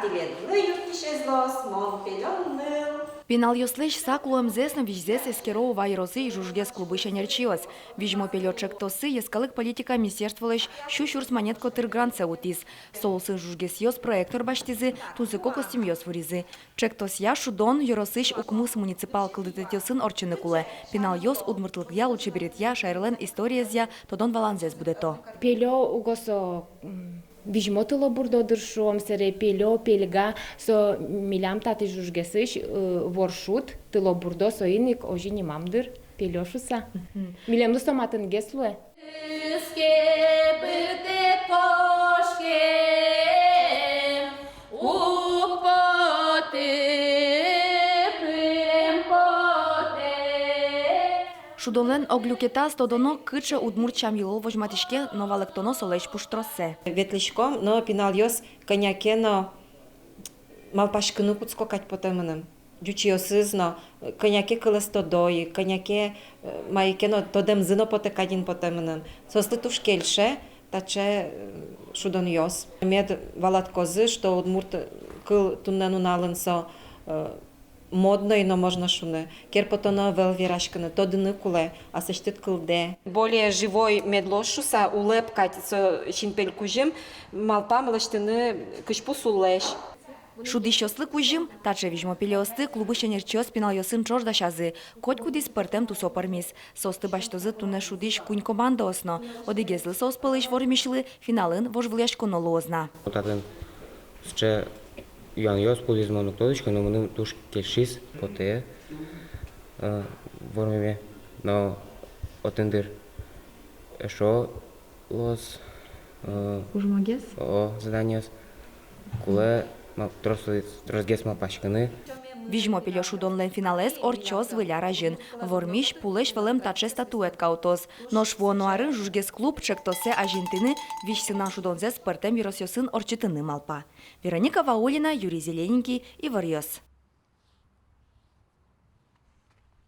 тиледлы юртишезлос, монпелённыл. Пенал йослеш саклуем зесно вижзес эскероу вайросы и жужгес клубы шанерчилась. Вижмо пелёчек тосы ескалык политика министерстволеш щущурс монетко тыргранце утис. Соусы жужгес йос проектор баштизы, тузыко костюм йос вуризы. Чек тос я шудон йоросыш укмыс муниципал кылдытетёсын орчыны куле. Пенал йос удмуртлык я лучше берет я шайрлен историязя, тодон валанзес будето. Пелё угосо вижмотыло бурдодыр шуом сере пелё пелга со милям тати жужгесыш воршут тыло бурдо соиник ожини мамдыр пелёшуса. Милем дустаматын геслуэ. Шудонлен оглюкетас тодоно кыча удмуртчам йылол вожматишке новалектоно солеш пуштросе. Ветлишком, но пинал йос конякено малпашкыны куцко кать потемыным. Дючиосызно, коньяке кылыстодой, коньяке майкено тодем зыно потекадин потемыным. Сослы туш кельше, таче шудон йос. Мед валат козы, что удмурт кыл туннену налынсо модно, но можно шуны. Керпотоно велвирашканы, тодыны куле, а сыштыт кылде. Более живой медлошуса улепкать со шинпель кужим, малпа млаштыны кышпу сулеш. Шудищослы кужим, таче вижмо пелеосты клубы шенерчиос пенал йосын чождашазы. Коть кудис пертем тусо пармис. Состы баштозы туне шудиш кунь команда осно. Одигезлы сос пылыш вормишлы, финалын вожвлешко нолозна. Отаден ще Ян йос полізману ктодочка, но вони туш кельшис поте вормиме но отендир ешо лос Ужмагес? о заданиос куле тросгес мапашканы. Вижмо пелё шудонлен финалес орчоз выля ражин. Вормиш пулеш велем таче статует каутоз. Нош вуонуарын жужгес клуб чектосе ажинтины вишсынан шудонзес пертем виросьосын орчитыны малпа. Вероника Ваулина, Юрий Зелененький и Варьос.